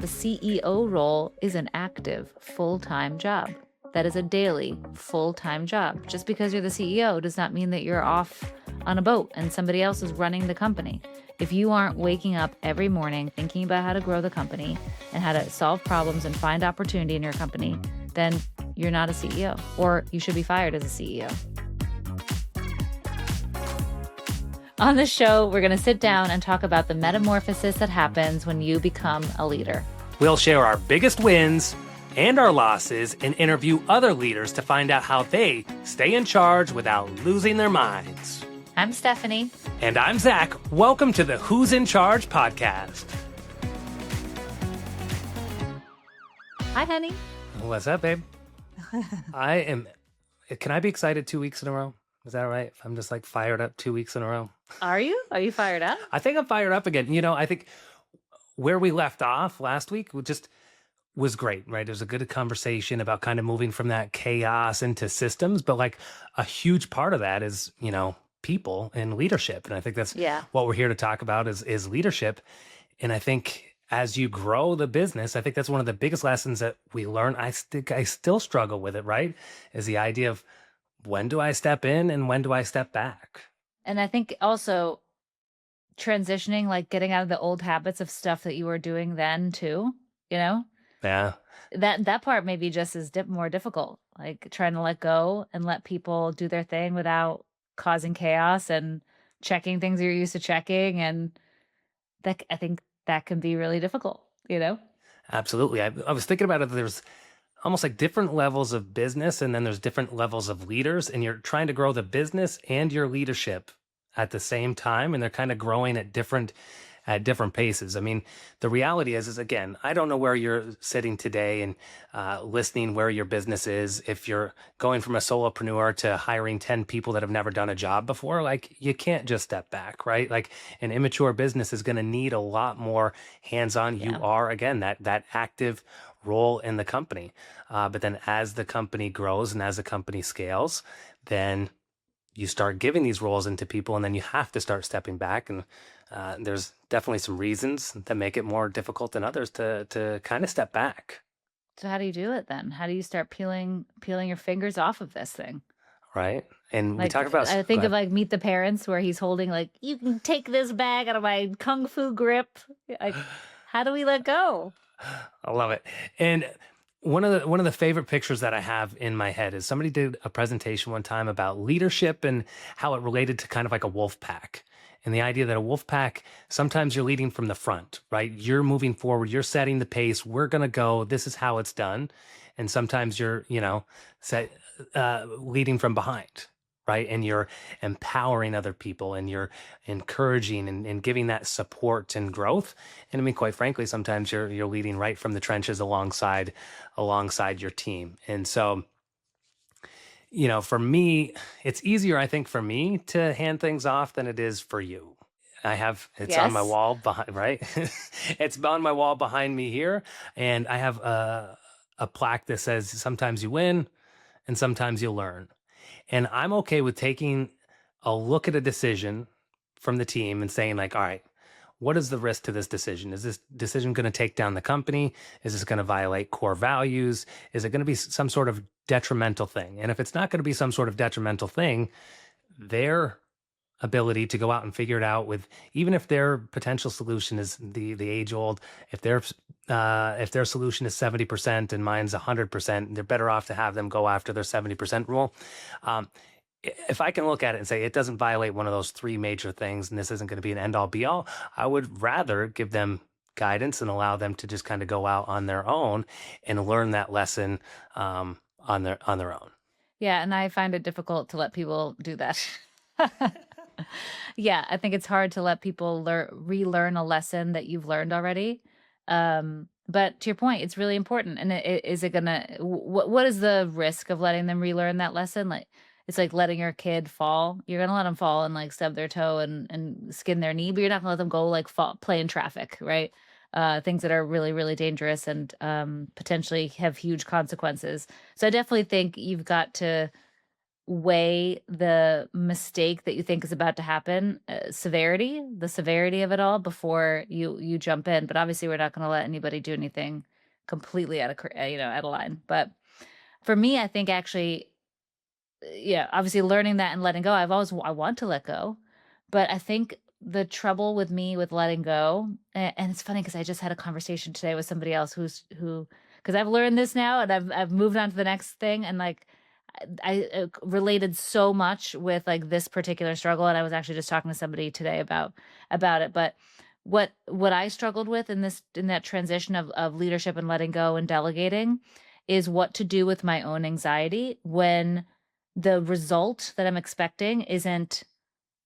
The CEO role is an active, full-time job. That is a daily, full-time job. Just because you're the CEO does not mean that you're off on a boat and somebody else is running the company. If you aren't waking up every morning thinking about how to grow the company and how to solve problems and find opportunity in your company, then you're not a CEO, or you should be fired as a CEO. On the show, we're going to sit down and talk about the metamorphosis that happens when you become a leader. We'll share our biggest wins and our losses and interview other leaders to find out how they stay in charge without losing their minds. I'm Stephanie. And I'm Zach. Welcome to the Who's in Charge podcast. Hi, honey. What's up, babe? Can I be excited 2 weeks in a row? Is that right? If I'm just like fired up 2 weeks in a row. Are you? Are you fired up? I think I'm fired up again. You know, I think where we left off last week was great, right? It was a good conversation about kind of moving from that chaos into systems. But like a huge part of that is, you know, people and leadership. And I think that's what we're here to talk about is leadership. And I think as you grow the business, I think that's one of the biggest lessons that we learn. I think I still struggle with it, right? Is the idea of when do I step in and when do I step back? And I think also transitioning, like getting out of the old habits of stuff that you were doing then too, you know? Yeah. That part may be just as more difficult, like trying to let go and let people do their thing without causing chaos and checking things you're used to checking. And that, I think that can be really difficult, you know? Absolutely. I was thinking about it. There's almost like different levels of business, and then there's different levels of leaders, and you're trying to grow the business and your leadership at the same time, and they're kind of growing at different paces. I mean, the reality is again, I don't know where you're sitting today and listening where your business is. If you're going from a solopreneur to hiring 10 people that have never done a job before, like you can't just step back, right? Like an immature business is going to need a lot more hands-on. You are, again, that active role in the company. But then as the company grows and as the company scales, then you start giving these roles into people, and then you have to start stepping back. And there's definitely some reasons that make it more difficult than others to kind of step back. So how do you do it then? How do you start peeling your fingers off of this thing? Right. And like, we talk about, I think of like Meet the Parents, where he's holding like, you can take this bag out of my kung fu grip. Like, how do we let go? I love it. And one of the favorite pictures that I have in my head is somebody did a presentation one time about leadership and how it related to kind of like a wolf pack. And the idea that a wolf pack, sometimes you're leading from the front, right? You're moving forward, you're setting the pace, we're going to go, this is how it's done. And sometimes you're, leading from behind, right? And you're empowering other people, and you're encouraging and giving that support and growth. And I mean, quite frankly, sometimes you're leading right from the trenches alongside your team. And so, you know, for me, it's easier, I think, for me to hand things off than it is for you. It's on my wall behind, right? It's on my wall behind me here. And I have a plaque that says, sometimes you win and sometimes you learn. And I'm okay with taking a look at a decision from the team and saying like, all right, what is the risk to this decision? Is this decision going to take down the company? Is this going to violate core values? Is it going to be some sort of detrimental thing? And if it's not going to be some sort of detrimental thing, their ability to go out and figure it out with, even if their potential solution is the age old, if their solution is 70% and mine's 100%, they're better off to have them go after their 70% rule. If I can look at it and say it doesn't violate one of those three major things, and this isn't going to be an end all be all, I would rather give them guidance and allow them to just kind of go out on their own and learn that lesson on their own. Yeah, and I find it difficult to let people do that. Yeah, I think it's hard to let people relearn a lesson that you've learned already. But to your point, it's really important. And is it gonna? What is the risk of letting them relearn that lesson? Like, it's like letting your kid fall. You're gonna let them fall and like stub their toe and skin their knee, but you're not gonna let them go like play in traffic, right? Things that are really, really dangerous and potentially have huge consequences. So I definitely think you've got to weigh the mistake that you think is about to happen, the severity of it all before you jump in. But obviously, we're not going to let anybody do anything completely out of line. But for me, I think actually, yeah, obviously learning that and letting go. I want to let go, but I think the trouble with me with letting go, and it's funny because I just had a conversation today with somebody else because I've learned this now and I've moved on to the next thing, and like I related so much with like this particular struggle, and I was actually just talking to somebody today about it. But what I struggled with in that transition of leadership and letting go and delegating is what to do with my own anxiety when the result that I'm expecting isn't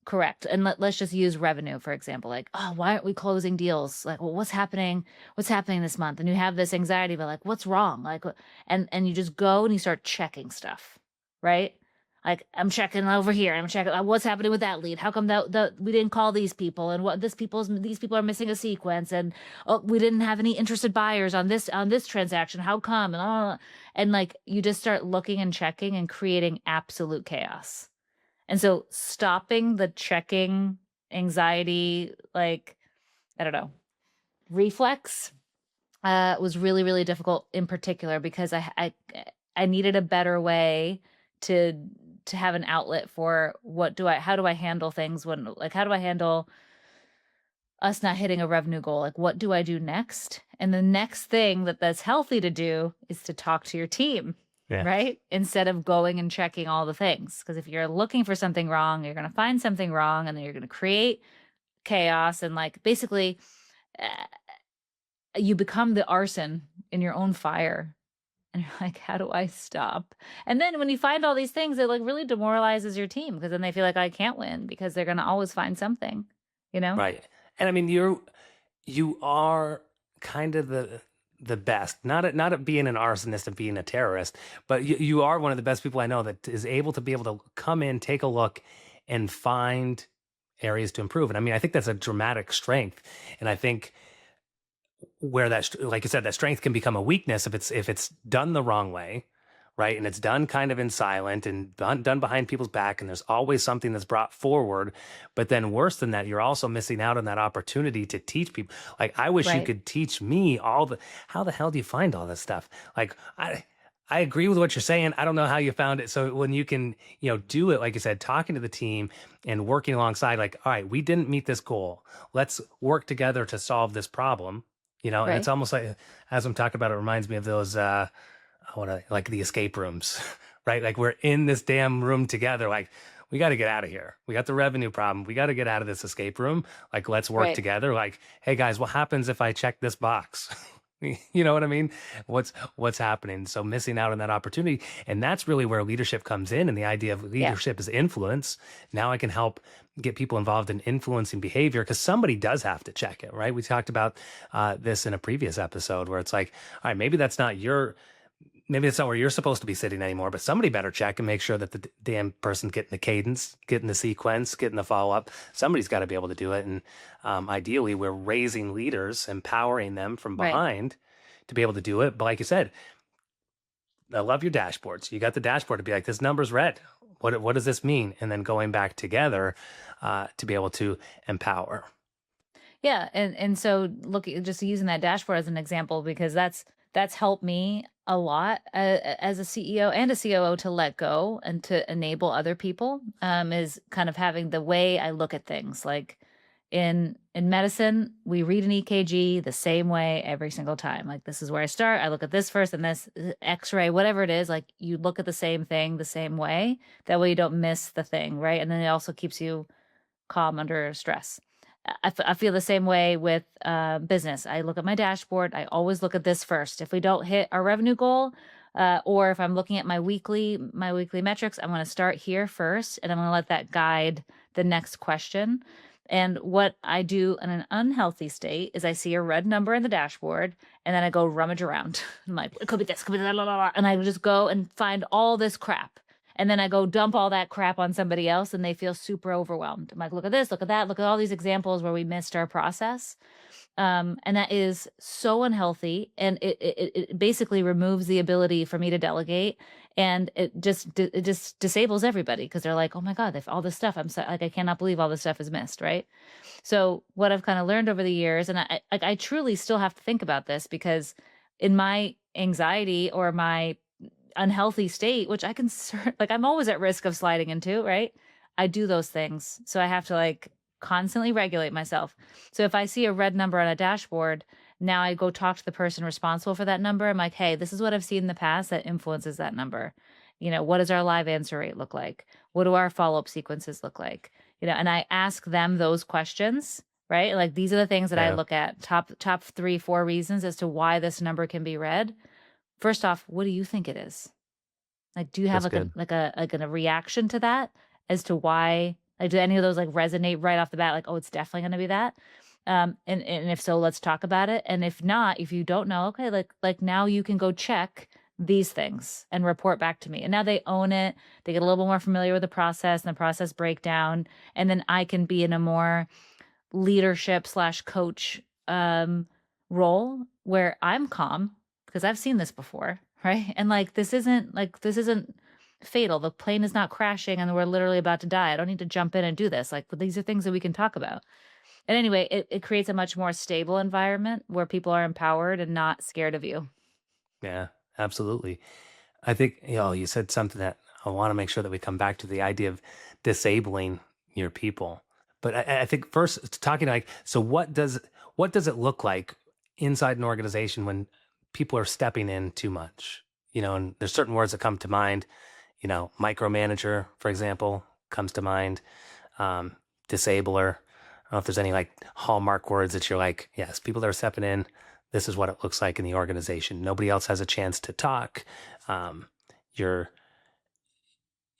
correct. And let's just use revenue, for example. Like, oh, why aren't we closing deals? Like, well, what's happening? What's happening this month? And you have this anxiety about like, what's wrong? Like, and you just go and you start checking stuff, right? Like, I'm checking over here. I'm checking what's happening with that lead. How come that we didn't call these people? And what these people are missing a sequence. And oh, we didn't have any interested buyers on this transaction. How come? And like you just start looking and checking and creating absolute chaos. And so stopping the checking anxiety, like, I don't know, reflex, was really, really difficult in particular because I needed a better way to have an outlet for how do I handle things how do I handle us not hitting a revenue goal? Like, what do I do next? And the next thing that's healthy to do is to talk to your team, Yeah. right? Instead of going and checking all the things. Because if you're looking for something wrong, you're going to find something wrong and then you're going to create chaos. And like basically, uh, you become the arson in your own fire. And you're like, how do I stop? And then when you find all these things, it like really demoralizes your team because then they feel like I can't win because they're going to always find something, you know? Right. And I mean, you are kind of the best, not at being an arsonist and being a terrorist, but you are one of the best people I know that is able to be able to come in, take a look, and find areas to improve. And I mean, I think that's a dramatic strength. And I think where like you said, that strength can become a weakness if it's done the wrong way, right? And it's done kind of in silent and done behind people's back, and there's always something that's brought forward. But then worse than that, you're also missing out on that opportunity to teach people. Like, I wish you Right. could teach me how the hell do you find all this stuff? Like, I agree with what you're saying. I don't know how you found it. So when you can, do it, like you said, talking to the team and working alongside, like, all right, we didn't meet this goal. Let's work together to solve this problem. And it's Right. almost like, as I'm talking about, it reminds me of those, like the escape rooms, right? Like, we're in this damn room together. Like, we got to get out of here. We got the revenue problem. We got to get out of this escape room. Like, let's work Right. together. Like, hey guys, what happens if I check this box? You know what I mean? What's happening? So missing out on that opportunity. And that's really where leadership comes in. And the idea of Yeah. leadership is influence. Now I can help get people involved in influencing behavior because somebody does have to check it, right? We talked about this in a previous episode where it's like, all right, maybe it's not where you're supposed to be sitting anymore, but somebody better check and make sure that the damn person's getting the cadence, getting the sequence, getting the follow up. Somebody's got to be able to do it. And ideally, we're raising leaders, empowering them from Right. behind to be able to do it. But like you said, I love your dashboards. You got the dashboard to be like, this number's red. What does this mean? And then going back together to be able to empower. Yeah, and so just using that dashboard as an example because that's helped me a lot as a CEO and a COO to let go and to enable other people is kind of having the way I look at things. Like in medicine, we read an EKG the same way every single time. Like this is where I start. I look at this first and this X-ray, whatever it is. Like you look at the same thing the same way. That way you don't miss the thing, right? And then it also keeps you calm under stress. I feel the same way with business. I look at my dashboard. I always look at this first. If we don't hit our revenue goal, or if I'm looking at my weekly metrics, I'm going to start here first, and I'm going to let that guide the next question. And what I do in an unhealthy state is I see a red number in the dashboard, and then I go rummage around. I'm like, it could be this, could be that, blah, blah, blah. And I just go and find all this crap. And then I go dump all that crap on somebody else and they feel super overwhelmed. I'm like, look at this, look at that, look at all these examples where we missed our process. And that is so unhealthy. And it basically removes the ability for me to delegate And it just disables everybody because they're like, oh my God, they've all this stuff. I'm so, like, I cannot believe all this stuff is missed, right? So what I've kind of learned over the years, and I truly still have to think about this because in my anxiety or my unhealthy state, which I can like I'm always at risk of sliding into, right? I do those things. So I have to like constantly regulate myself. So if I see a red number on a dashboard, now I go talk to the person responsible for that number. I'm like, hey, this is what I've seen in the past that influences that number. What does our live answer rate look like? What do our follow-up sequences look like? And I ask them those questions, right? Like these are the things that I Yeah, look at. Top three, four reasons as to why this number can be read. First off, what do you think it is? Like, do you have that's like a good. like a reaction to that as to why? Like, do any of those like resonate right off the bat? Like, oh, it's definitely going to be that. And if so, let's talk about it. And if not, if you don't know, okay, like now you can go check these things and report back to me. And now they own it. They get a little bit more familiar with the process and the process breakdown. And then I can be in a more leadership slash coach role where I'm calm because I've seen this before, right? And like this isn't fatal. The plane is not crashing and we're literally about to die. I don't need to jump in and do this. Like these are things that we can talk about. And anyway, it creates a much more stable environment where people are empowered and not scared of you. Yeah, absolutely. I think, you said something that I want to make sure that we come back to the idea of disabling your people. But I think first talking like, so what does it look like inside an organization when people are stepping in too much? And there's certain words that come to mind. Micromanager, for example, comes to mind. Disabler. I don't know if there's any like hallmark words that you're like, yes, people that are stepping in, this is what it looks like in the organization. Nobody else has a chance to talk. Um, you're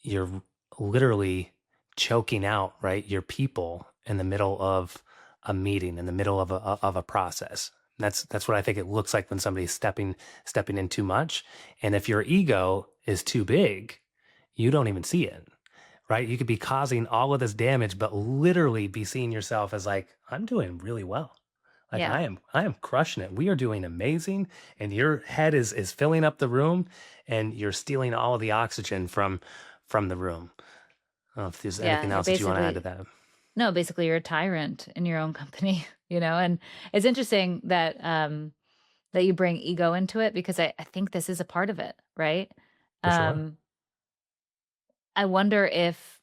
you're literally choking out, right, your people in the middle of a meeting, in the middle of a process. That's what I think it looks like when somebody's stepping in too much. And if your ego is too big, you don't even see it, right? You could be causing all of this damage, but literally be seeing yourself as like, I'm doing really well. Like Yeah. I am crushing it. We are doing amazing. And your head is filling up the room and you're stealing all of the oxygen from the room. I don't know if there's Yeah. anything You're else that you want to add to basically that. no, basically you're a tyrant in your own company, and it's interesting that you bring ego into it because I think this is a part of it, right? For sure. Um, I wonder if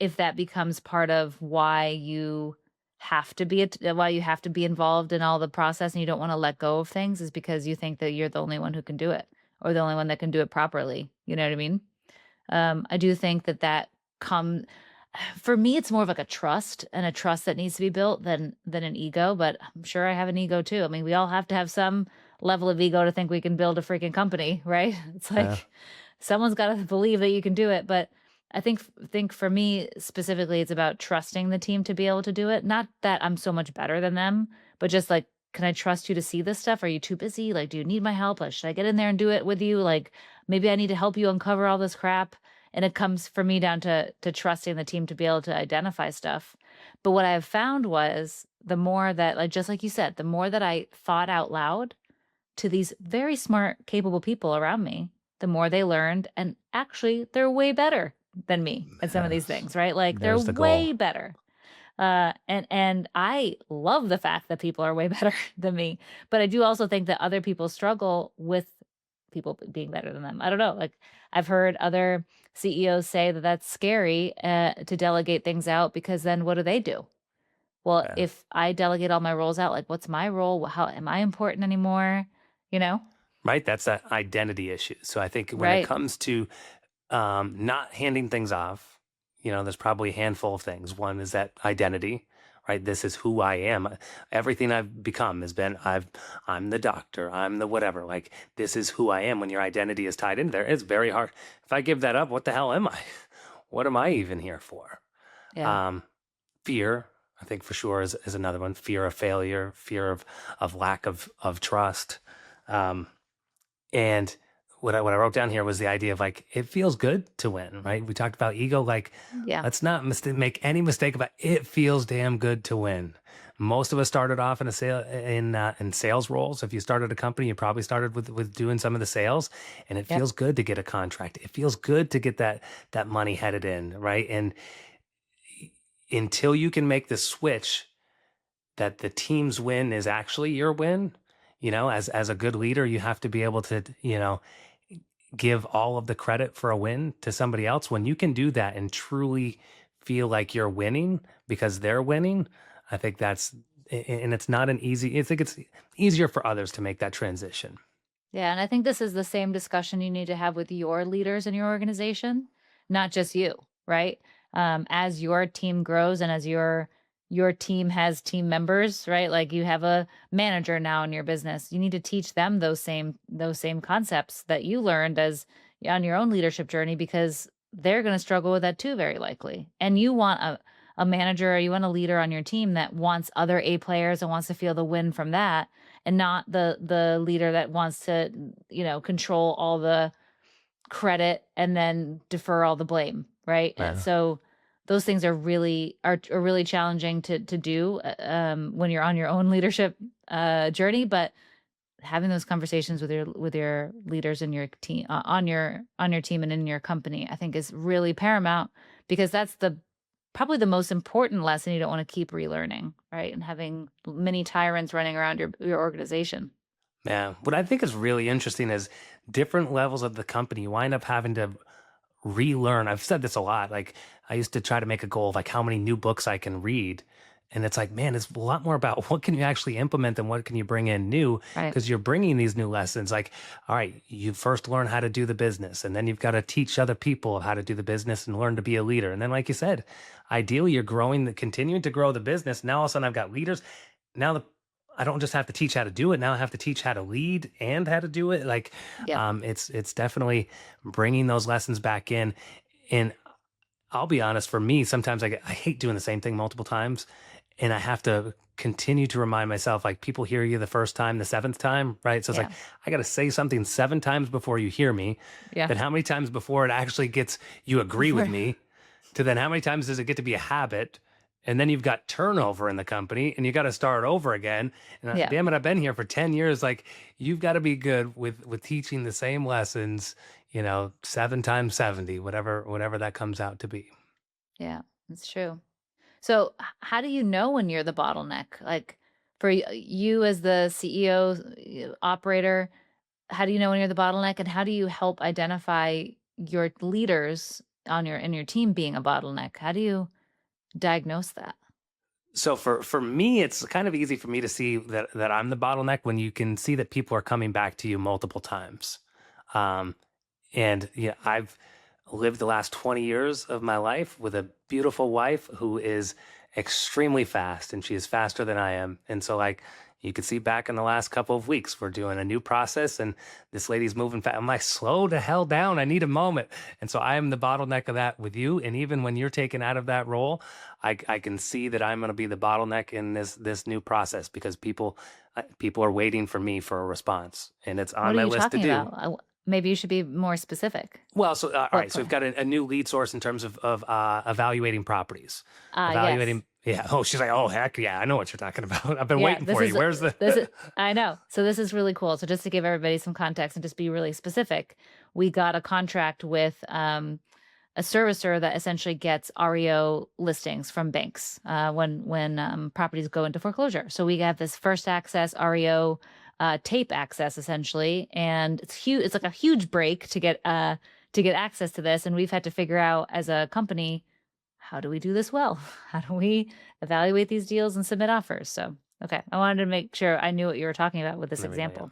that becomes part of why you have to be involved in all the process and you don't want to let go of things is because you think that you're the only one who can do it or the only one that can do it properly. You know what I mean? I do think that come for me, it's more of like a trust and a trust that needs to be built than an ego, but I'm sure I have an ego too. I mean, we all have to have some level of ego to think we can build a freaking company, right? It's Yeah. like someone's got to believe that you can do it, but I think for me specifically it's about trusting the team to be able to do it. Not that I'm so much better than them, but just like can I trust you to see this stuff? Are you too busy? Like do you need my help? Like should I get in there and do it with you? Like maybe I need to help you uncover all this crap. And it comes for me down to trusting the team to be able to identify stuff. But what I've found was the more that, like just like you said, the more that I thought out loud to these very smart, capable people around me, the more they learned. And actually, they're way better than me at some of these Yes. things, right? Like they're There's the goal. way better. And I love the fact that people are way better than me, but I do also think that other people struggle with people being better than them. I don't know. Like I've heard other CEOs say that that's scary to delegate things out because then what do they do? Well, Yeah. if I delegate all my roles out, like what's my role? How am I important anymore? You know? Right. That's that identity issue. So I think when it Right. comes to not handing things off, there's probably a handful of things. One is that identity, right? This is who I am. Everything I've become has been I'm the doctor, I'm the whatever. Like this is who I am. When your identity is tied in there, it's very hard. If I give that up, what the hell am I? What am I even here for? Yeah. Um, Fear, I think for sure is another one. Fear of failure, fear of lack of trust. Um, and what I wrote down here was the idea of like it feels good to win, right? We talked about ego, like Yeah. let's not make any mistake about it. Feels damn good to win. Most of us started off in a sale in sales roles. If you started a company, you probably started with doing some of the sales, and it Yep. feels good to get a contract. It feels good to get that money headed in, right? And until you can make the switch that the team's win is actually your win, as a good leader, you have to be able to, give all of the credit for a win to somebody else. When you can do that and truly feel like you're winning because they're winning, I think and it's not an easy, I think it's easier for others to make that transition. Yeah, and I think this is the same discussion you need to have with your leaders in your organization, not just you, right? As your team grows and as your team has team members, right? Like you have a manager now in your business, you need to teach them those same concepts that you learned as on your own leadership journey because they're going to struggle with that too, very likely. And you want a manager or you want a leader on your team that wants other A players and wants to feel the win from that and not the leader that wants to, control all the credit and then defer all the blame, right? Yeah. So those things are really challenging to do when you're on your own leadership journey, but having those conversations with your leaders in your team on your team and in your company, I think is really paramount because that's the probably the most important lesson you don't want to keep relearning, right? And having many tyrants running around your organization. Yeah. What I think is really interesting is different levels of the company you wind up having to relearn. I've said this a lot. Like I used to try to make a goal of like how many new books I can read. And it's like, man, it's a lot more about what can you actually implement and what can you bring in new? Right. Because you're bringing these new lessons. Like, all right, you first learn how to do the business, and then you've got to teach other people how to do the business and learn to be a leader. And then, like you said, ideally, you're continuing to grow the business. Now all of a sudden, I've got leaders. Now I don't just have to teach how to do it. Now I have to teach how to lead and how to do it. Like, Yep. it's definitely bringing those lessons back in. And I'll be honest, for me, sometimes I hate doing the same thing multiple times. And I have to continue to remind myself, like people hear you the first time, the seventh time, right? So it's like, Yeah. I got to say something 7 times before you hear me. Yeah. Then how many times before it actually gets, you agree with Before- me? To then how many times does it get to be a habit? And then you've got turnover in the company and you got to start over again. And yeah. damn it, I've been here for 10 years. Like you've got to be good with teaching the same lessons, 7 times 70, whatever that comes out to be. Yeah. It's true. So, how do you know when you're the bottleneck? Like for you as the CEO operator, how do you know when you're the bottleneck and how do you help identify your leaders on your in your team being a bottleneck? How do you diagnose that? So for me, it's kind of easy for me to see that I'm the bottleneck when you can see that people are coming back to you multiple times. Um, and yeah, I've lived the last 20 years of my life with a beautiful wife who is extremely fast, and she is faster than I am. And so like you could see back in the last couple of weeks, we're doing a new process and this lady's moving fast. I'm like, slow the hell down. I need a moment. And so I am the bottleneck of that with you. And even when you're taken out of that role, I can see that I'm going to be the bottleneck in this new process because people are waiting for me for a response, and it's on What are my you list to talking do. about? Maybe you should be more specific. Well, so all What right, so we've plan? got a new lead source in terms of evaluating properties, Ah, yes. evaluating. Yeah. Oh, she's like, oh heck yeah, I know what you're talking about. I've been Yeah, waiting for you. Where's the? this is I know. So this is really cool. So just to give everybody some context and just be really specific, we got a contract with a servicer that essentially gets REO listings from banks when properties go into foreclosure. So we have this first access REO tape access essentially, and it's huge. It's like a huge break to get access to this, and we've had to figure out as a company how do we do this well? How do we evaluate these deals and submit offers? So okay, I wanted to make sure I knew what you were talking about with this There we go. Yeah. example.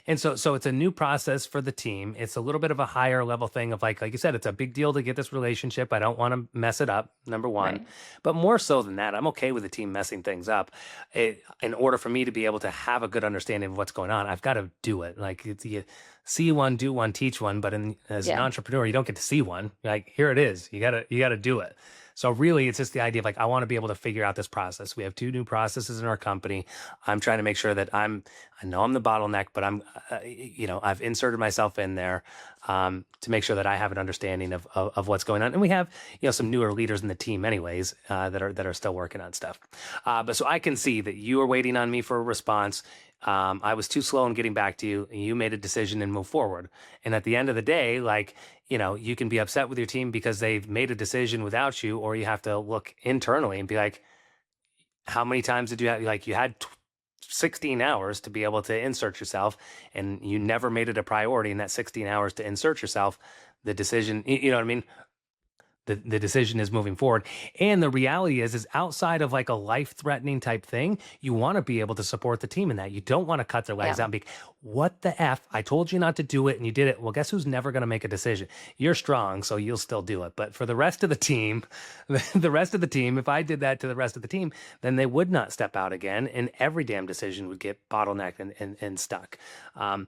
And so it's a new process for the team. It's a little bit of a higher level thing of like you said, it's a big deal to get this relationship. I don't want to mess it up, number one. Right. But more so than that, I'm okay with the team messing things up. In order for me to be able to have a good understanding of what's going on, I've got to do it. Like see one, do one, teach one. But as an Yeah. entrepreneur, you don't get to see one. You're like, here it is. You gotta do it. So really, it's just the idea of like, I want to be able to figure out this process. We have two new processes in our company. I'm trying to make sure that I know I'm the bottleneck, but I've inserted myself in there to make sure that I have an understanding of what's going on. And we have, some newer leaders in the team anyways, that are still working on stuff. But so I can see that you are waiting on me for a response. I was too slow in getting back to you, and you made a decision and move forward. And at the end of the day, like, you can be upset with your team because they've made a decision without you, or you have to look internally and be like, how many times did you have, like, you had 16 hours to be able to insert yourself, and you never made it a priority in that 16 hours to insert yourself. The decision, you know what I mean? The decision is moving forward. And the reality is outside of like a life-threatening type thing, you want to be able to support the team in that. You don't want to cut their legs Yeah. out and be, what the F? I told you not to do it and you did it. Well, guess who's never going to make a decision? You're strong, so you'll still do it. But for the rest of the team, the rest of the team, if I did that to the rest of the team, then they would not step out again, and every damn decision would get bottlenecked and stuck.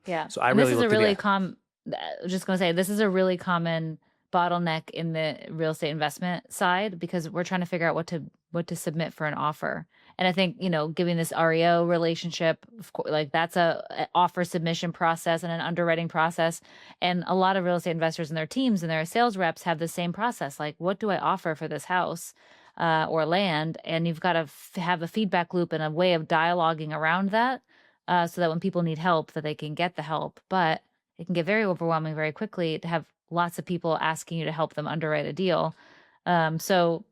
Yeah. So I And this really is a look to really just going to say, this is a really common bottleneck in the real estate investment side, because we're trying to figure out what to submit for an offer. And I think, giving this REO relationship, of course, like that's a offer submission process and an underwriting process. And a lot of real estate investors and their teams and their sales reps have the same process. Like, what do I offer for this house or land? And you've got to have a feedback loop and a way of dialoguing around that, so that when people need help, that they can get the help. But it can get very overwhelming very quickly to have lots of people asking you to help them underwrite a deal. So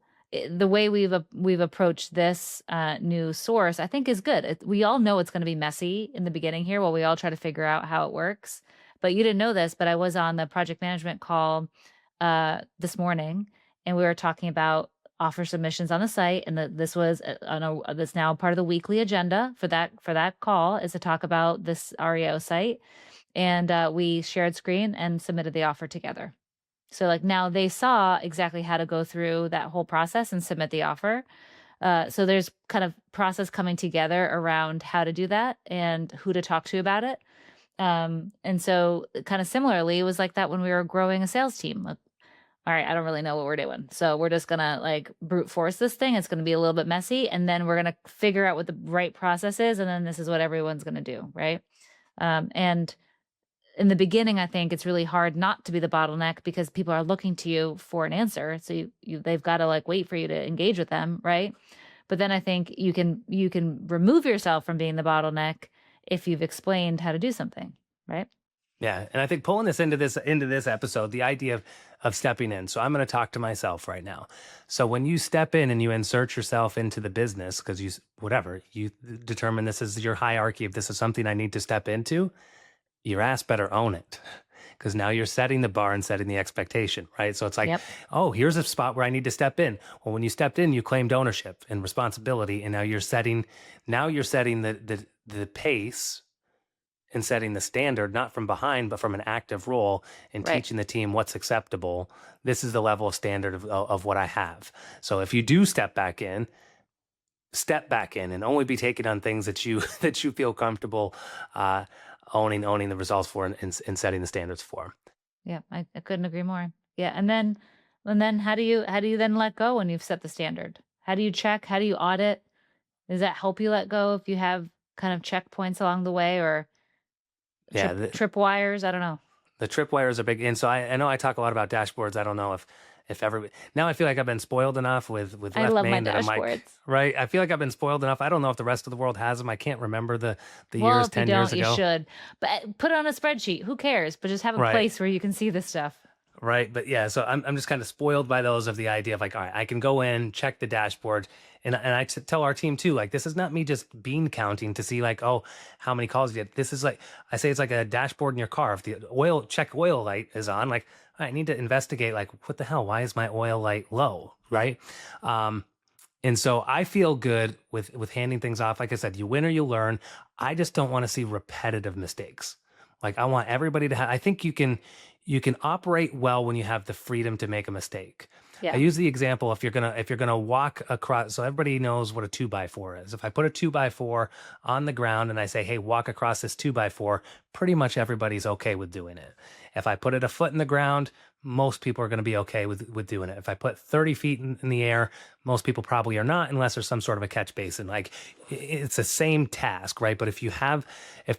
the way we've approached this new source, I think, is good. We all know it's going to be messy in the beginning here while we all try to figure out how it works. But you didn't know this, but I was on the project management call this morning, and we were talking about offer submissions on the site, and this was that's now part of the weekly agenda for that call, is to talk about this REO site. And we shared screen and submitted the offer together. So like now they saw exactly how to go through that whole process and submit the offer. So there's kind of process coming together around how to do that and who to talk to about it. And so kind of similarly, it was like that when we were growing a sales team. Like, all right, I don't really know what we're doing, so we're just gonna like brute force this thing. It's gonna be a little bit messy, and then we're gonna figure out what the right process is, and then this is what everyone's gonna do, right? And in the beginning, I think it's really hard not to be the bottleneck because people are looking to you for an answer. So they've got to like wait for you to engage with them, right? But then I think you can remove yourself from being the bottleneck if you've explained how to do something, right? Yeah, and I think pulling this into this episode, the idea of stepping in. So I'm going to talk to myself right now. So when you step in and you insert yourself into the business, because you determine this is your hierarchy, if this is something I need to step into, your ass better own it, because now you're setting the bar and setting the expectation, right? So it's like, Yep. oh, here's a spot where I need to step in. Well, when you stepped in, you claimed ownership and responsibility, and now you're setting the pace and setting the standard, not from behind, but from an active role, and Right. teaching the team what's acceptable. This is the level of standard of what I have. So if you do step back in and only be taking on things that you that you feel comfortable owning the results for, and setting the standards for. Yeah, I couldn't agree more. Yeah, and then how do you then let go when you've set the standard? How do you check? How do you audit? Does that help you let go if you have kind of checkpoints along the way, or Yeah, trip wires? I don't know. the tripwires are big. And so I know I talk a lot about dashboards. I don't know if ever now I feel like I've been spoiled enough with I Left love my Main that I'm dashboards. like, right. I feel like I've been spoiled enough. I don't know if the rest of the world has them. I can't remember the Well, years if you 10 years don't, you ago. should. But put it on a spreadsheet. Who cares? But just have a Right. place where you can see this stuff. Right. But yeah, so I'm just kind of spoiled by those, of the idea of like, all right, I can go in, check the dashboard. And I tell our team too, like, this is not me just bean counting to see like, oh, how many calls you get. This is like, I say it's like a dashboard in your car. If the oil light is on, like, I need to investigate, like, what the hell? Why is my oil light low? Right. And so I feel good with handing things off. Like I said, you win or you learn. I just don't want to see repetitive mistakes. Like, I want everybody to have, I think you can operate well when you have the freedom to make a mistake. I Yeah. use the example if you're gonna walk across, so everybody knows what a 2x4 is. If I put a 2x4 on the ground and I say, hey, walk across this 2x4, pretty much everybody's okay with doing it. If I put it a foot in the ground, most people are going to be okay with doing it. If I put 30 feet in the air, most people probably are not, unless there's some sort of a catch basin. Like it's the same task, right? But if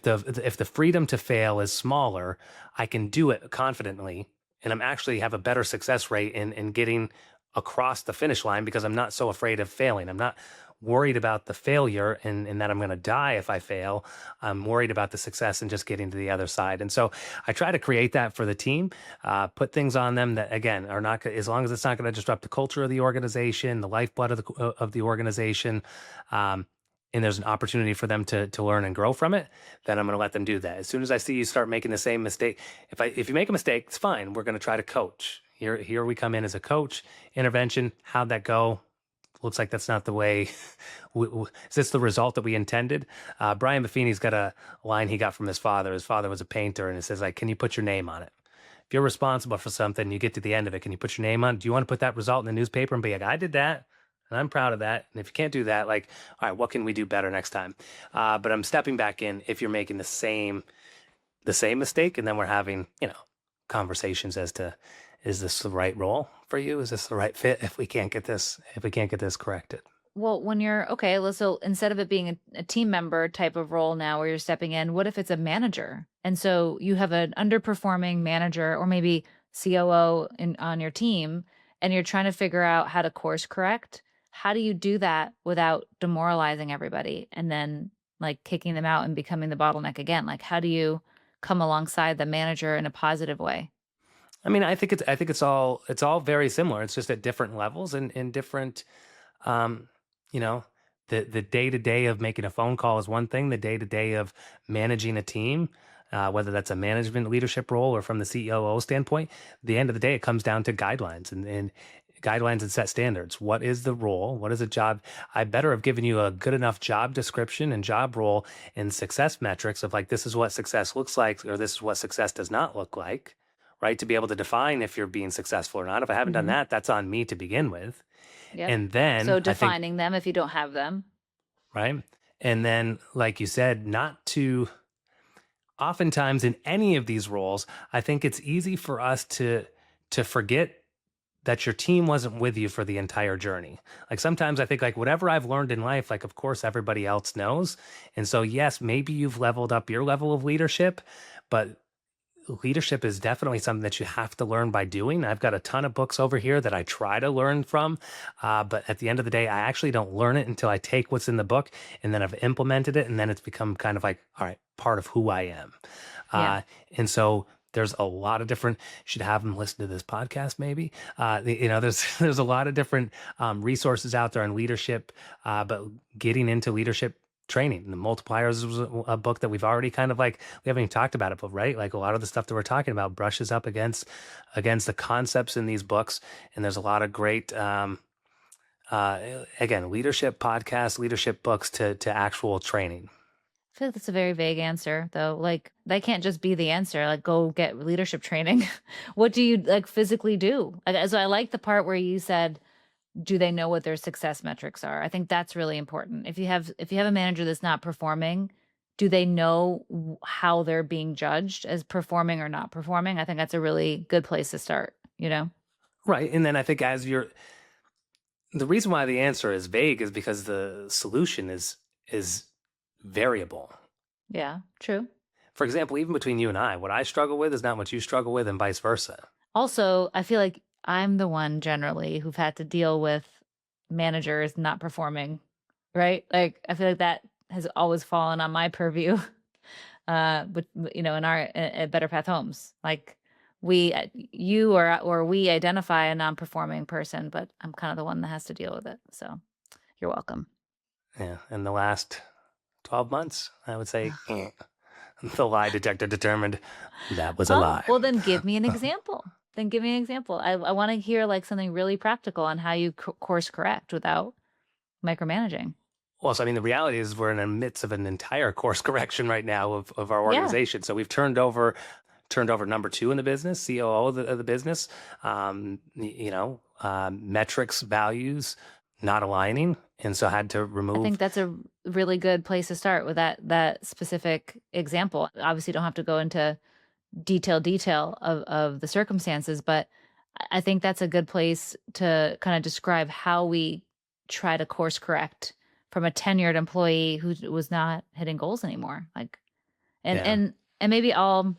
the freedom to fail is smaller, I can do it confidently, and I'm actually have a better success rate in getting across the finish line because I'm not so afraid of failing. I'm not worried about the failure and that I'm going to die if I fail. I'm worried about the success and just getting to the other side. And so I try to create that for the team, put things on them that, again, are not, as long as it's not going to disrupt the culture of the organization, the lifeblood of the organization, and there's an opportunity for them to learn and grow from it, then I'm going to let them do that. As soon as I see you start making the same mistake, if you make a mistake, it's fine. We're going to try to coach. Here we come in as a coach intervention. How'd that go? Looks like that's not the way. Is this the result that we intended? Brian Buffini's got a line he got from his father. His father was a painter, and it says, like, can you put your name on it? If you're responsible for something, you get to the end of it, can you put your name on it? Do you want to put that result in the newspaper and be like, I did that, and I'm proud of that? And if you can't do that, like, all right, what can we do better next time? But I'm stepping back in if you're making the same mistake, and then we're having, conversations as to, is this the right role for you? Is this the right fit? If we can't get this corrected. Well, when you're okay, so instead of it being a team member type of role now where you're stepping in, what if it's a manager? And so you have an underperforming manager or maybe COO on your team, and you're trying to figure out how to course correct. How do you do that without demoralizing everybody and then like kicking them out and becoming the bottleneck again? Like, how do you come alongside the manager in a positive way? I mean, I think it's all very similar. It's just at different levels and in different, um, you know, the day to day of making a phone call is one thing. The day to day of managing a team, whether that's a management leadership role or from the COO standpoint, the end of the day, it comes down to guidelines and guidelines and set standards. What is the role? What is a job? I better have given you a good enough job description and job role and success metrics of like, this is what success looks like, or this is what success does not look like, right? To be able to define if you're being successful or not. If I haven't done Hmm. that, that's on me to begin with. Yep. And then So I think, defining them if you don't have them. right? And then, like you said, not to, oftentimes in any of these roles, I think it's easy for us to forget that your team wasn't with you for the entire journey. Like sometimes I think like whatever I've learned in life, like of course everybody else knows. And so yes, maybe you've leveled up your level of leadership, but leadership is definitely something that you have to learn by doing. I've got a ton of books over here that I try to learn from. But at the end of the day, I actually don't learn it until I take what's in the book and then I've implemented it. And then it's become kind of like, all right, part of who I am. Yeah. And so there's a lot of different, should have them listen to this podcast maybe. There's a lot of different resources out there on leadership, but getting into leadership training. The Multipliers was a book that we've already kind of like, we haven't even talked about it, but right, like a lot of the stuff that we're talking about brushes up against the concepts in these books. And there's a lot of great, again, leadership podcasts, leadership books to actual training. I feel like that's a very vague answer, though. Like, that can't just be the answer. Like, go get leadership training. What do you like physically do? So I like the part where you said, do they know what their success metrics are? I think that's really important. If you have a manager that's not performing, do they know how they're being judged as performing or not performing? I think that's a really good place to start, you know? Right. And then I think the reason why the answer is vague is because the solution is variable. Yeah, true. For example, even between you and I, what I struggle with is not what you struggle with, and vice versa. Also, I feel like I'm the one generally who've had to deal with managers not performing, right? Like, I feel like that has always fallen on my purview. But in our at Better Path Homes, like you or we identify a non-performing person, but I'm kind of the one that has to deal with it. So you're welcome. Yeah. In the last 12 months, I would say the lie detector determined that was a lie. Well, then give me an example. I want to hear like something really practical on how you course correct without micromanaging. Well, so I mean, the reality is we're in the midst of an entire course correction right now of our organization. So we've turned over turned over number two in the business, COO of the business. Metrics, values not aligning, and so had to I remove. think that's a really good place to start with that specific example. Obviously, you don't have to go into detail of the circumstances, but I think that's a good place to kind of describe how we try to course correct from a tenured employee who was not hitting goals anymore. Like, and Yeah, and maybe I'll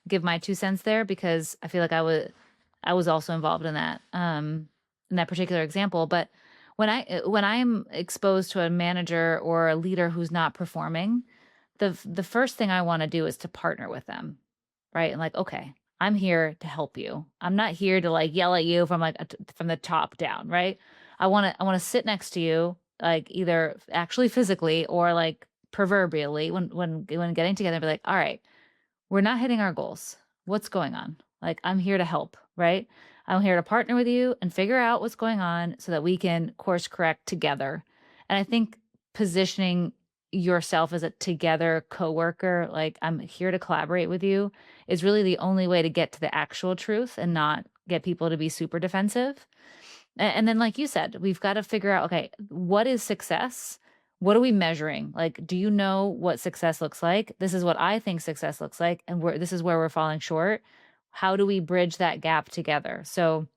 give my 2 cents there because I feel like I was also involved in that particular example. But when I'm exposed to a manager or a leader who's not performing, the first thing I want to do is to partner with them, right? And like, okay, I'm here to help you. I'm not here to like yell at you from like from the top down, right? I want to sit next to you, like either actually physically or like proverbially when getting together and be like, all right, we're not hitting our goals. What's going on? Like, I'm here to help, right? I'm here to partner with you and figure out what's going on so that we can course correct together. And I think positioning yourself as a together coworker, like I'm here to collaborate with you, is really the only way to get to the actual truth and not get people to be super defensive. And then, like you said, we've got to figure out, okay, what is success? What are we measuring? Like, do you know what success looks like? This is what I think success looks like. And this is where we're falling short. How do we bridge that gap together? So,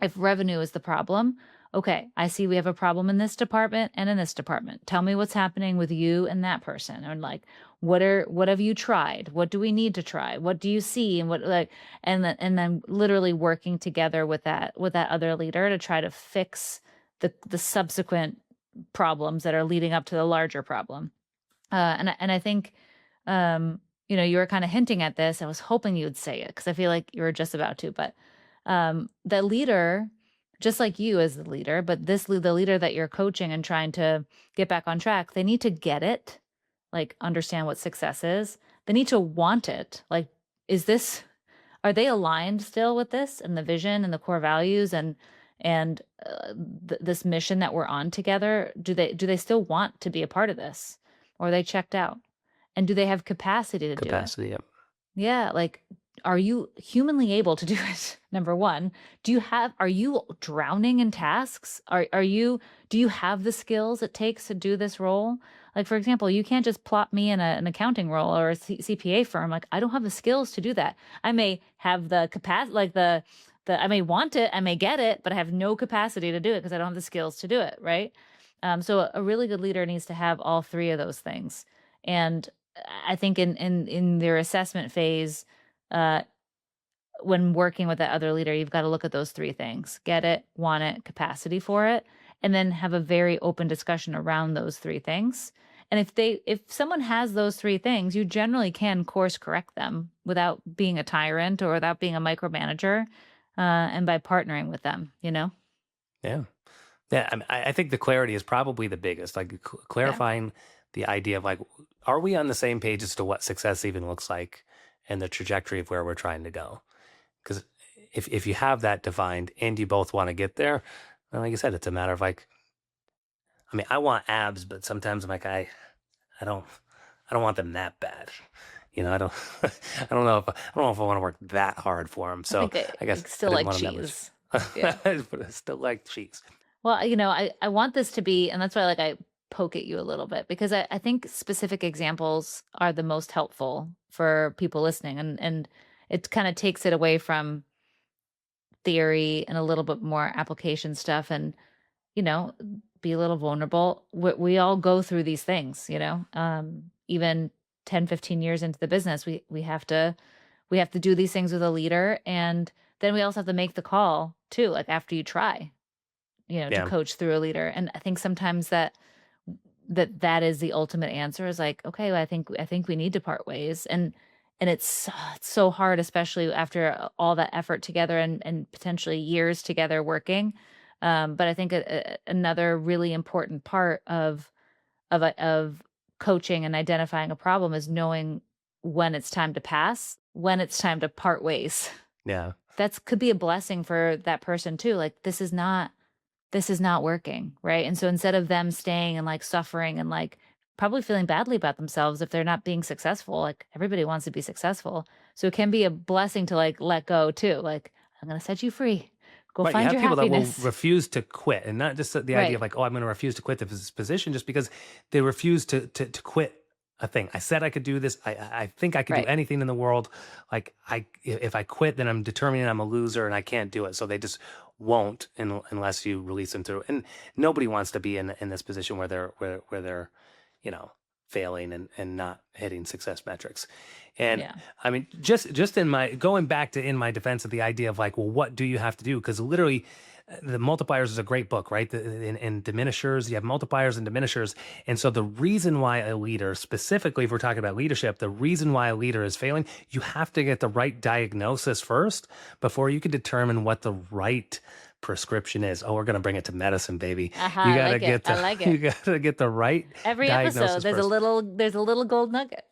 if revenue is the problem, okay, I see we have a problem in this department and in this department. Tell me what's happening with you and that person. And like, what have you tried? What do we need to try? What do you see? And what like and then literally working together with that other leader to try to fix the subsequent problems that are leading up to the larger problem. And I think you were kind of hinting at this. I was hoping you would say it because I feel like you were just about to, but the leader, just like you as the leader, but the leader that you're coaching and trying to get back on track, they need to get it, like understand what success is. They need to want it. Like, are they aligned still with this and the vision and the core values and this mission that we're on together? Do they still want to be a part of this, or are they checked out? And do they have capacity to do it? capacity. Yep. Yeah, like, are you humanly able to do it? Number one, are you drowning in tasks? Do you have the skills it takes to do this role? Like, for example, you can't just plop me in an accounting role or a CPA firm. Like, I don't have the skills to do that. I may have the capacity, like I may want it, I may get it, but I have no capacity to do it because I don't have the skills to do it, right? So a really good leader needs to have all three of those things. And I think in their assessment phase, uh, when working with that other leader, you've got to look at those three things: get it, want it, capacity for it, and then have a very open discussion around those three things. And if someone has those three things, you generally can course correct them without being a tyrant or without being a micromanager, and by partnering with them, Yeah. Yeah. I think the clarity is probably the biggest, like Yeah. clarifying the idea of like, are we on the same page as to what success even looks like and the trajectory of where we're trying to go? Because if you have that defined and you both want to get there, well, like you said, it's a matter of like, I mean, I want abs, but sometimes I'm like, I don't, I don't want them that bad. I don't, I don't know if I want to work that hard for them. I So think I, I I guess I still didn't like want them that much. cheese. Yeah. But I still like cheese. Well, I want this to be, and that's why like I poke at you a little bit because I think specific examples are the most helpful for people listening, and it kind of takes it away from theory and a little bit more application stuff, and you know, be a little vulnerable. We all go through these things, even 10, 15 years into the business, we have to do these things with a leader, and then we also have to make the call too, like after you try, to Yeah. coach through a leader. And I think sometimes that is the ultimate answer is like, okay, well, I think we need to part ways. And it's so hard, especially after all that effort together and potentially years together working. But I think another really important part of coaching and identifying a problem is knowing when it's time to pass, when it's time to part ways. Yeah. That's could be a blessing for that person too. Like, this is not working, right? And so instead of them staying and like suffering and like probably feeling badly about themselves if they're not being successful. Like everybody wants to be successful. So it can be a blessing to like let go too. Like, I'm going to set you free. Go Right, you find have your people that will happiness. refuse to quit, and not just the idea Right. of like, "Oh, I'm gonna refuse to quit this position," just because they refuse to quit a thing. I said I could do this. I think I could do Right. anything in the world. Like, if I quit, then I'm determining I'm a loser and I can't do it. So they just won't unless you release them through. And nobody wants to be in this position where they're, you know, failing and not hitting success metrics. And Yeah. I mean, just in my going back to in my defense of the idea of like, well, what do you have to do? Because literally, the multipliers is a great book, right? In diminishers, you have multipliers and diminishers. And so the reason why a leader, specifically if we're talking about leadership, the reason why a leader is failing, you have to get the right diagnosis first before you can determine what the right prescription is. Oh, we're going to bring it to medicine, baby. Aha, You I got to like it. get I the like you it. got to get the right Every episode diagnosis first. there's a little gold nugget.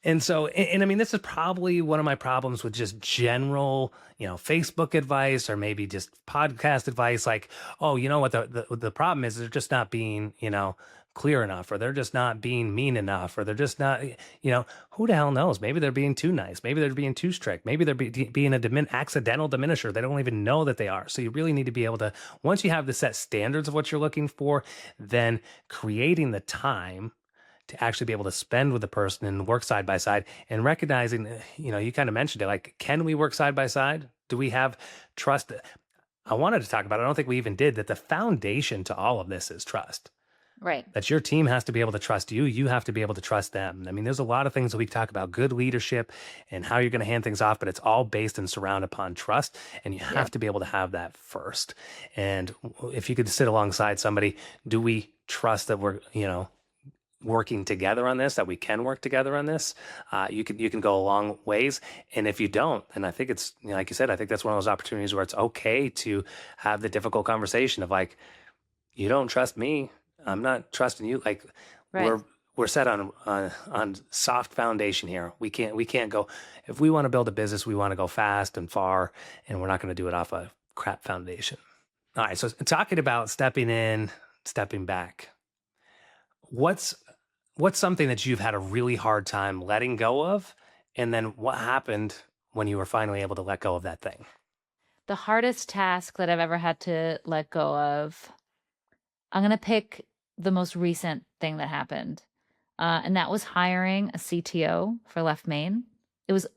And so, and I mean, this is probably one of my problems with just general, Facebook advice or maybe just podcast advice. Like, oh, you know what the problem is? They're just not being, clear enough, or they're just not being mean enough, or they're just not, who the hell knows? Maybe they're being too nice. Maybe they're being too strict. Maybe they're being a accidental diminisher. They don't even know that they are. So you really need to be able to, once you have the set standards of what you're looking for, then creating the time to actually be able to spend with the person and work side by side, and recognizing, you kind of mentioned it, like, can we work side by side? Do we have trust? I wanted to talk about, I don't think we even did, that the foundation to all of this is trust. Right. That your team has to be able to trust you. You have to be able to trust them. I mean, there's a lot of things that we talk about, good leadership and how you're going to hand things off, but it's all based and surrounded upon trust. And you have Yep. to be able to have that first. And if you could sit alongside somebody, do we trust that we're, working together on this, that we can work together on this? You can go a long ways. And if you don't, then I think it's, like you said, I think that's one of those opportunities where it's okay to have the difficult conversation of like, you don't trust me, I'm not trusting you. Like, Right. we're set on soft foundation here. We can't go, if we want to build a business, we want to go fast and far, and we're not going to do it off a crap foundation. All right, so talking about stepping in, stepping back, what's something that you've had a really hard time letting go of, and then what happened when you were finally able to let go of that thing? The hardest task that I've ever had to let go of, I'm going to pick the most recent thing that happened. And that was hiring a CTO for Left Main. It was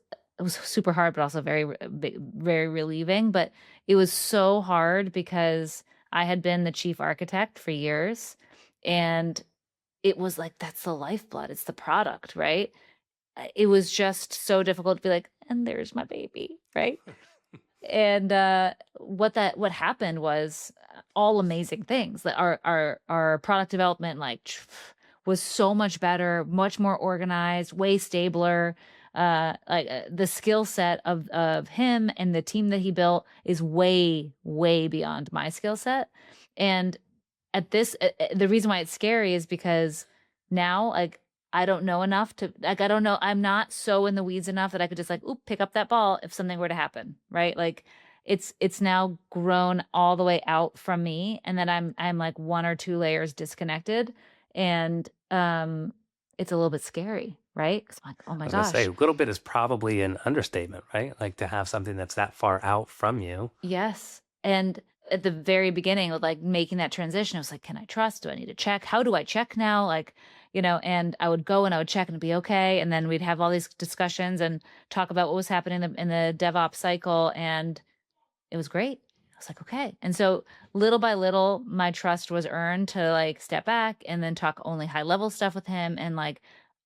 super hard, but also very relieving. But it was so hard because I had been the chief architect for years, and it was like, that's the lifeblood. It's the product, right? It was just so difficult to be like, and there's my baby, right? And what happened was all amazing things. That our product development was so much better, much more organized, way stabler. The skill set of him and the team that he built is way beyond my skill set. And at this, the reason why it's scary is because now, like, I don't know enough to, like, I don't know, I'm not so in the weeds enough that I could just like, oop, pick up that ball if something were to happen, right? Like, it's now grown all the way out from me, and then I'm like one or two layers disconnected, and it's a little bit scary, right? 'Cause I'm like, oh I my was going to say, gosh, a little bit is probably an understatement, right? Like, to have something that's that far out from you. yes. And at the very beginning with like making that transition, I was like, can I trust? Do I need to check? How do I check now? Like, and I would go and I would check and it'd be okay. And then we'd have all these discussions and talk about what was happening in the DevOps cycle. And it was great. I was like, okay. And so little by little, my trust was earned to like step back and then talk only high level stuff with him and like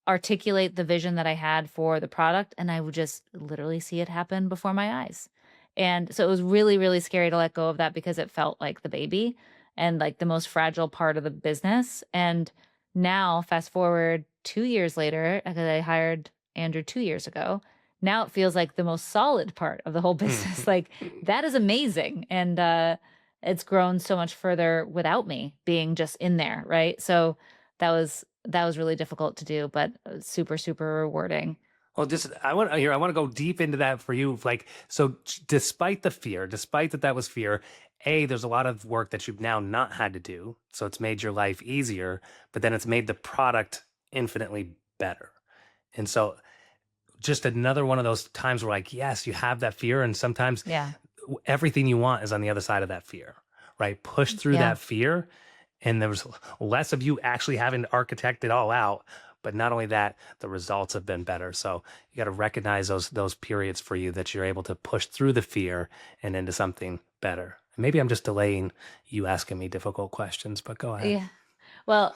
articulate the vision that I had for the product. And I would just literally see it happen before my eyes. And so it was really, really scary to let go of that because it felt like the baby and like the most fragile part of the business. And now, fast forward 2 years later, because I hired Andrew 2 years ago, now it feels like the most solid part of the whole business. Like, that is amazing. And it's grown so much further without me being just in there, right? So that was really difficult to do, but super, super rewarding. Well, just I want to go deep into that for you. Like, so despite the fear, despite that was fear, there's a lot of work that you've now not had to do. So it's made your life easier, but then it's made the product infinitely better. And so just another one of those times where like, yes, you have that fear. And sometimes Yeah. everything you want is on the other side of that fear, right? Push through Yeah. that fear. And there was less of you actually having to architect it all out. But not only that, the results have been better. So you got to recognize those periods for you that you're able to push through the fear and into something better. Maybe I'm just delaying you asking me difficult questions, but go ahead. Yeah. Well,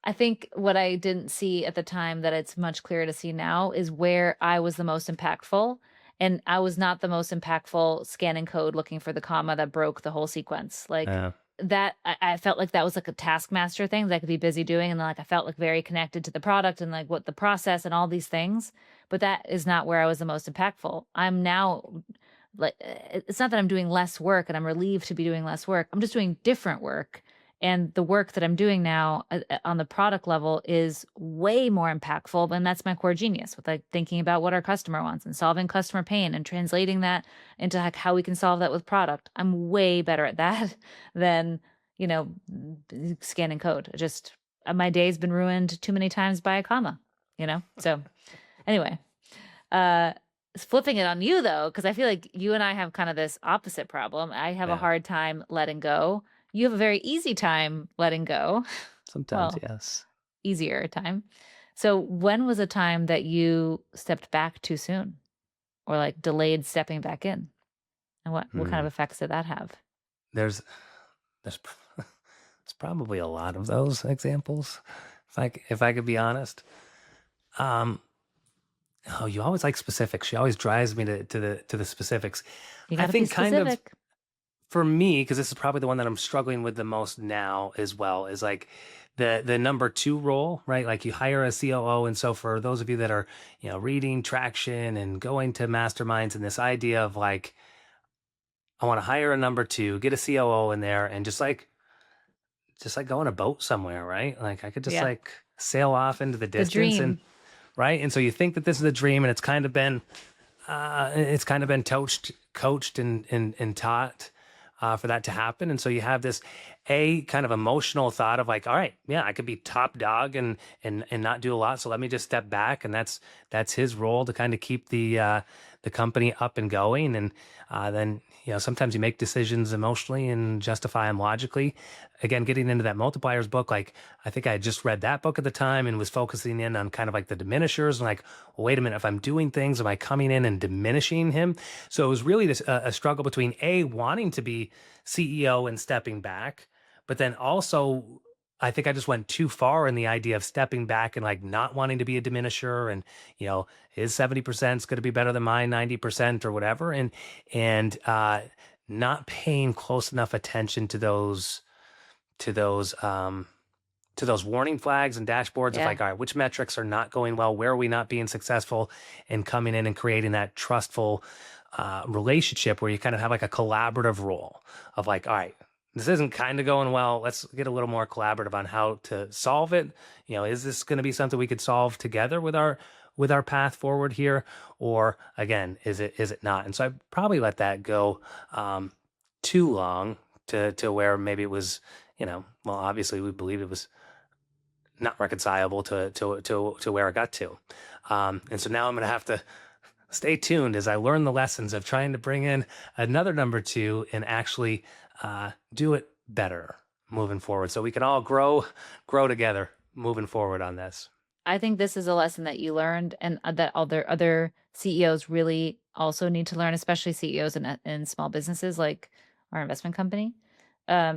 I think what I didn't see at the time that it's much clearer to see now is where I was the most impactful. And I was not the most impactful scanning code looking for the comma that broke the whole sequence. Like Yeah. that, I felt like that was like a taskmaster thing that I could be busy doing. And then, like I felt like very connected to the product and like what the process and all these things. But that is not where I was the most impactful. I'm now like, it's not that I'm doing less work and I'm relieved to be doing less work. I'm just doing different work, and the work that I'm doing now on the product level is way more impactful. And that's my core genius, with like thinking about what our customer wants and solving customer pain and translating that into like how we can solve that with product. I'm way better at that than, you know, scanning code. Just my day's been ruined too many times by a comma, you know? So anyway, uh, flipping it on you though, because I feel like you and I have kind of this opposite problem. I have a Yeah. hard time letting go. You have a very easy time letting go. Sometimes, Well, yes. easier time. So when was a time that you stepped back too soon, or like delayed stepping back in? And what kind Hmm. of effects did that have? There's there's it's probably a lot of those examples. If I could be honest. Um oh, you always like specifics. She always drives me to the specifics. You I got to be think kind of specific. for me, because this is probably the one that I'm struggling with the most now as well, is like the number two role, right? Like you hire a COO. And so for those of you that are, reading traction and going to masterminds, and this idea of like, I want to hire a number two, get a COO in there, and just like go on a boat somewhere, right? Like I could just Yeah, like sail off into the the distance, and dream. right. And so you think that this is a dream, and it's kind of been coached and taught for that to happen. And so you have this a kind of emotional thought of like, all right, yeah, I could be top dog and not do a lot. So let me just step back, and that's his role to kind of keep the company up and going. And then sometimes you make decisions emotionally and justify them logically. Again, getting into that multipliers book, like I think I had just read that book at the time and was focusing in on kind of like the diminishers and like, well, wait a minute, if I'm doing things, am I coming in and diminishing him? So it was really this a struggle between a wanting to be CEO and stepping back, but then also I think I just went too far in the idea of stepping back and like not wanting to be a diminisher, and his 70% is going to be better than my 90% or whatever, and not paying close enough attention to those um to those warning flags and dashboards of Yeah, like, all right, which metrics are not going well, where are we not being successful, and coming in and creating that trustful relationship where you kind of have like a collaborative role of like, all right, this isn't kind of going well, let's get a little more collaborative on how to solve it. Is this going to be something we could solve together with our path forward here, or again, is it not? And so I probably let that go too long to where maybe it was, well, obviously we believe it was not reconcilable to where it got to. And so now I'm going to have to stay tuned as I learn the lessons of trying to bring in another number two and actually do it better moving forward, so we can all grow together moving forward on this. I think this is a lesson that you learned, and that other CEOs really also need to learn, especially CEOs in small businesses like our investment company.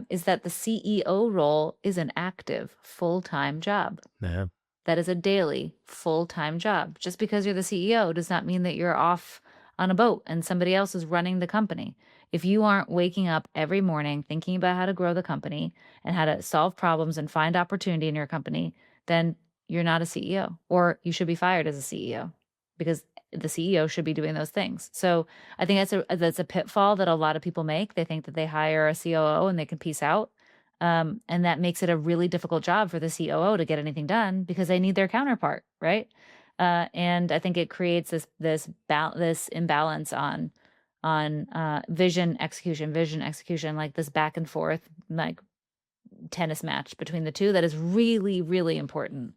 Is that the CEO role is an active full time job. Yeah. That is a daily full time job. Just because you're the CEO does not mean that you're off on a boat and somebody else is running the company. If you aren't waking up every morning thinking about how to grow the company and how to solve problems and find opportunity in your company, then you're not a CEO, or you should be fired as a CEO, because the CEO should be doing those things. So I think that's a pitfall that a lot of people make. They think that they hire a COO and they can peace out. And that makes it a really difficult job for the COO to get anything done because they need their counterpart, right? And I think it creates this imbalance on vision execution, like this back and forth, like tennis match between the two that is really, really important.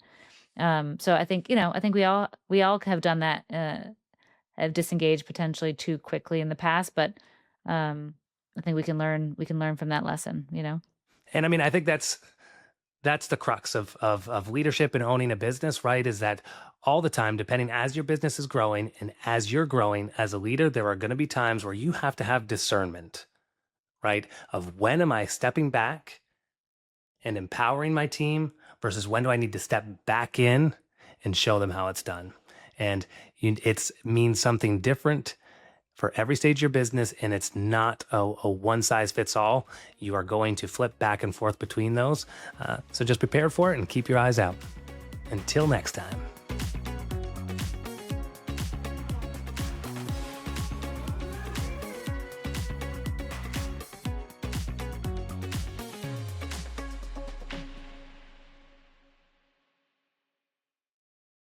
So I think, I think we all have done that, have disengaged potentially too quickly in the past, but I think we can learn from that lesson. And I mean, I think that's the crux of leadership and owning a business, right? Is that all the time, depending as your business is growing and as you're growing as a leader, there are going to be times where you have to have discernment, right? Of when am I stepping back and empowering my team versus when do I need to step back in and show them how it's done. And it means something different for every stage of your business, and it's not a one size fits all. You are going to flip back and forth between those. So just prepare for it and keep your eyes out. Until next time.